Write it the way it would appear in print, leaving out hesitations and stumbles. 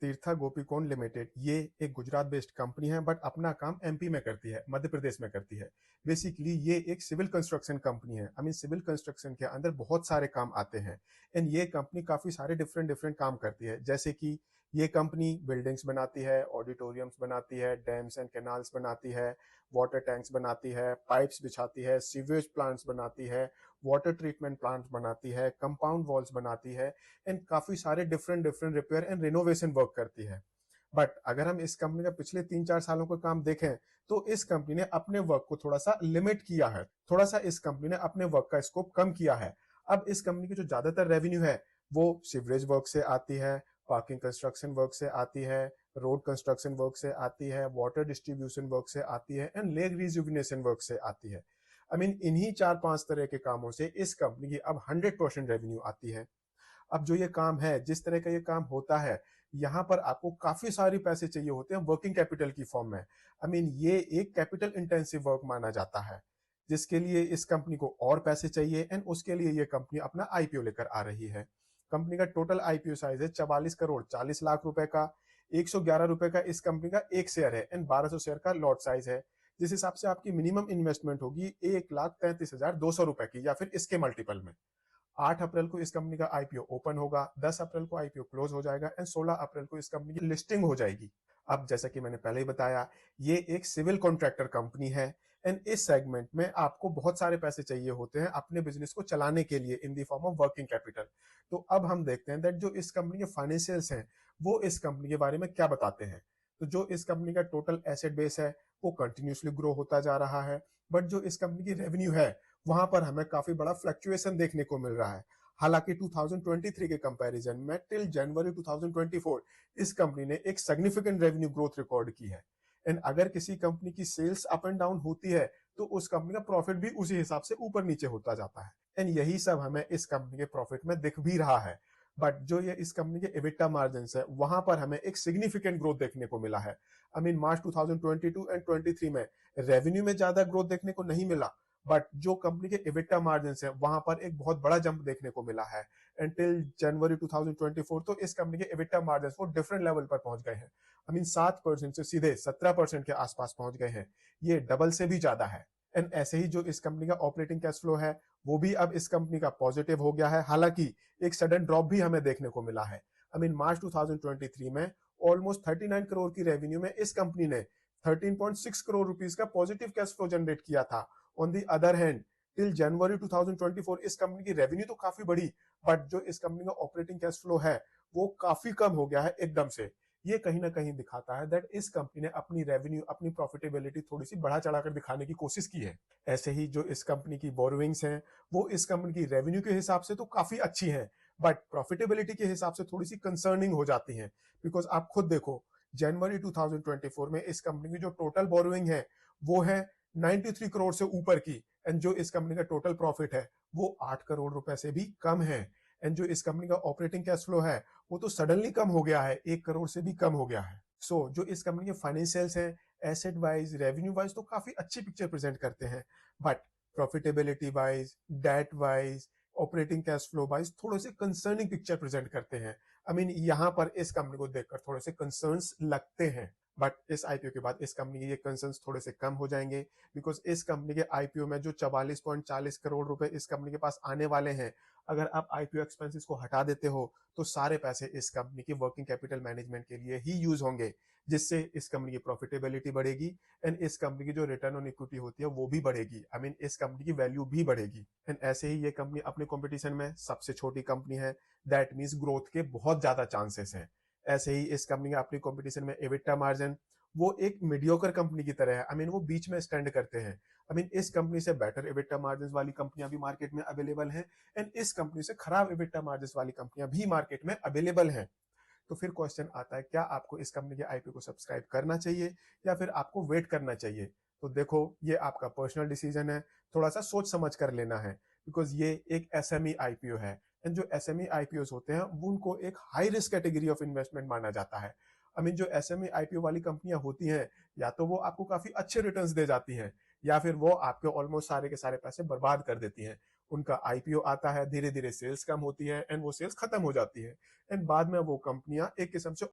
तीर्था गोपीकोंड limited ये एक Gujarat based company है, बट अपना काम एमपी में करती है, मध्य प्रदेश में करती है। बेसिकली ये एक सिविल कंस्ट्रक्शन कंपनी है। आई मीन सिविल कंस्ट्रक्शन के अंदर बहुत सारे काम आते हैं एंड ये कंपनी काफी सारे डिफरेंट डिफरेंट काम करती है। जैसे कि ये कंपनी बिल्डिंग्स बनाती है, ऑडिटोरियम्स बनाती है, डैम्स एंड कैनाल्स बनाती है, वाटर टैंक्स बनाती है, पाइप्स बिछाती है, सीवेज प्लांट्स बनाती है, वाटर ट्रीटमेंट प्लांट्स बनाती है, कंपाउंड वॉल्स बनाती है एंड काफी सारे different different repair and renovation work करती है। बट अगर हम इस कंपनी का पिछले 3-4 सालों का काम देखें तो इस कंपनी ने अपने वर्क को थोड़ा सा लिमिट किया है, थोड़ा सा इस कंपनी ने अपने वर्क का स्कोप कम किया है। अब इस कंपनी की जो ज्यादातर रेवेन्यू है वो सीवरेज वर्क से आती है, पार्किंग कंस्ट्रक्शन वर्क से आती है, रोड कंस्ट्रक्शन वर्क से आती है, वाटर डिस्ट्रीब्यूशन वर्क से आती है एंड लेक रिजुविनेशन वर्क से आती है। आई मीन इन्हीं 4-5 तरह के कामों से इस कंपनी की अब 100% रेवेन्यू आती है। अब जो ये काम है, जिस तरह का ये काम होता है, यहाँ पर आपको काफी सारे पैसे चाहिए होते हैं वर्किंग कैपिटल की फॉर्म में। आई मीन ये एक कैपिटल इंटेंसिव वर्क माना जाता है, जिसके लिए इस कंपनी को और पैसे चाहिए एंड उसके लिए ये कंपनी अपना आईपीओ लेकर आ रही है। कंपनी का टोटल आईपीओ साइज है 44 करोड़ 40 लाख रुपए का। 111 रुपए का इस कंपनी का एक शेयर है एंड 1200 शेयर का लॉट साइज है, जिस हिसाब से आपकी मिनिमम इन्वेस्टमेंट होगी 1,33,200 रुपए की या फिर इसके मल्टीपल में। 8 अप्रैल को इस कंपनी का आईपीओ ओपन होगा, 10 अप्रैल को आईपीओ क्लोज हो जाएगा एंड 16 अप्रैल को इस कंपनी की लिस्टिंग हो जाएगी। अब जैसा कि मैंने पहले ही बताया, ये एक सिविल कॉन्ट्रैक्टर कंपनी है एंड इस सेगमेंट में आपको बहुत सारे पैसे चाहिए होते हैं अपने बिजनेस को चलाने के लिए in the form of working capital. तो अब हम देखते हैं दैट जो इस कंपनी के फाइनेंशियल्स हैं वो इस कंपनी के बारे में क्या बताते हैं। तो जो इस कंपनी का टोटल एसेट बेस है वो कंटिन्यूसली ग्रो होता जा रहा है, बट जो इस कंपनी की रेवेन्यू है वहां पर हमें काफी बड़ा फ्लक्चुएशन देखने को मिल रहा है। हालांकि 2023 के कंपैरिजन में टिल जनवरी 2024 इस कंपनी ने एक सिग्निफिकेंट रेवेन्यू ग्रोथ रिकॉर्ड की है एंड अगर किसी कंपनी की सेल्स अप एंड डाउन होती है तो उस कंपनी का प्रॉफिट भी उसी हिसाब से ऊपर नीचे होता जाता है एंड यही सब हमें इस कंपनी के प्रॉफिट में दिख भी रहा है। बट जो ये इस कंपनी के एबिटा मार्जिन है वहां पर हमें एक सिग्निफिकेंट ग्रोथ देखने को मिला है। आई मीन मार्च 2022 एंड 23 में रेवेन्यू में ज्यादा ग्रोथ देखने को नहीं मिला, बट जो कंपनी के एबिटा मार्जिन है वहां पर एक बहुत बड़ा जंप देखने को मिला है। टिल जनवरी 2024 तो इस कंपनी के एबिटा मार्जिन वो डिफरेंट लेवल पर पहुंच गए हैं। आई मीन 7% से सीधे 17% के आसपास पहुंच गए हैं। ये डबल से भी ज्यादा है। एंड ऐसे ही जो इस कंपनी का ऑपरेटिंग कैश फ्लो है वो भी अब इस कंपनी का पॉजिटिव हो गया है। हालांकि एक सडन ड्रॉप भी हमें देखने को मिला है। आई मीन मार्च 2023 में ऑलमोस्ट 39 करोड़ की रेवेन्यू में इस कंपनी ने 13.6 करोड़ रुपीस का पॉजिटिव कैश फ्लो जनरेट किया था। On the other hand till January 2024 इस कंपनी की रेवेन्यू तो काफी बढ़ी, बट जो इस कंपनी का ऑपरेटिंग कैश फ्लो है वो काफी कम हो गया है एकदम से। ये कहीं ना कहीं दिखाता है दैट इस कंपनी ने अपनी रेवेन्यू, अपनी प्रॉफिटेबिलिटी थोड़ी सी बढ़ा चढ़ाकर दिखाने की कोशिश की है। ऐसे ही जो इस कंपनी की बोरोइंग्स हैं वो इस कंपनी की रेवेन्यू के हिसाब से तो काफी अच्छी हैं, बट प्रॉफिटेबिलिटी के हिसाब से थोड़ी सी कंसर्निंग हो जाती हैं। बिकॉज आप खुद देखो, जनवरी 2024 में इस कंपनी की जो टोटल बोरोइंग है वो है 93 करोड़ से ऊपर की एंड जो इस कंपनी का टोटल प्रॉफिट है वो 8 करोड़ रुपए से भी कम है। एंड जो इस कंपनी का ऑपरेटिंग कैश फ्लो है वो तो सडनली कम हो गया है, 1 करोड़ से भी कम हो गया है। सो जो इस कंपनी के फाइनेंशियल्स हैं एसेट वाइज, रेवेन्यू वाइज तो काफी अच्छी पिक्चर प्रेजेंट करते हैं, but profitability wise, debt wise, operating cash flow wise थोड़े से कंसर्निंग पिक्चर प्रेजेंट करते हैं। आई मीन यहाँ पर इस कंपनी को देखकर थोड़े से कंसर्न्स लगते हैं, बट इस आईपीओ के बाद इस कंपनी के ये कंसर्न्स थोड़े से कम हो जाएंगे। बिकॉज इस कंपनी के आईपीओ में जो 44.40 करोड़ रुपए इस कंपनी के पास आने वाले हैं, अगर आप आईपीओ एक्सपेंसेस को हटा देते हो तो सारे पैसे इस कंपनी की वर्किंग कैपिटल मैनेजमेंट के लिए ही यूज होंगे, जिससे इस कंपनी की प्रॉफिटेबिलिटी बढ़ेगी एंड इस कंपनी की जो रिटर्न ऑन इक्विटी होती है वो भी बढ़ेगी। आई मीन इस कंपनी की वैल्यू भी बढ़ेगी एंड ऐसे ही ये कंपनी अपने कंपटीशन में सबसे छोटी कंपनी है, दैट मीन्स ग्रोथ के बहुत ज्यादा चांसेस हैं। ऐसे ही इस कंपनी का अपनी कंपटीशन में एबिटा मार्जिन वो एक मीडियोकर कंपनी की तरह है। आई मीन वो बीच में स्टैंड करते हैं। आई मीन इस कंपनी से बेटर एबिटा मार्जिन वाली कंपनियां भी मार्केट में अवेलेबल हैं एंड इस कंपनी से खराब एबिटा मार्जिन वाली कंपनियां भी मार्केट में अवेलेबल हैं। तो फिर क्वेश्चन आता है, क्या आपको इस कंपनी के आईपीओ को सब्सक्राइब करना चाहिए या फिर आपको वेट करना चाहिए? तो देखो, ये आपका पर्सनल डिसीजन है, थोड़ा सा सोच समझ कर लेना है। बिकॉज ये एक एसएमई आईपीओ है एंड जो एसएमई आईपीओ होते हैं वो उनको एक high risk category of investment माना जाता है। आई मीन जो एसएमई आईपीओ वाली कंपनियां होती हैं या तो वो आपको काफी अच्छे रिटर्न्स दे जाती हैं या फिर वो आपके ऑलमोस्ट सारे के सारे पैसे बर्बाद कर देती हैं। उनका आईपीओ आता है, धीरे धीरे सेल्स कम होती है एंड वो सेल्स खत्म हो जाती है एंड बाद में वो कंपनियां एक किस्म से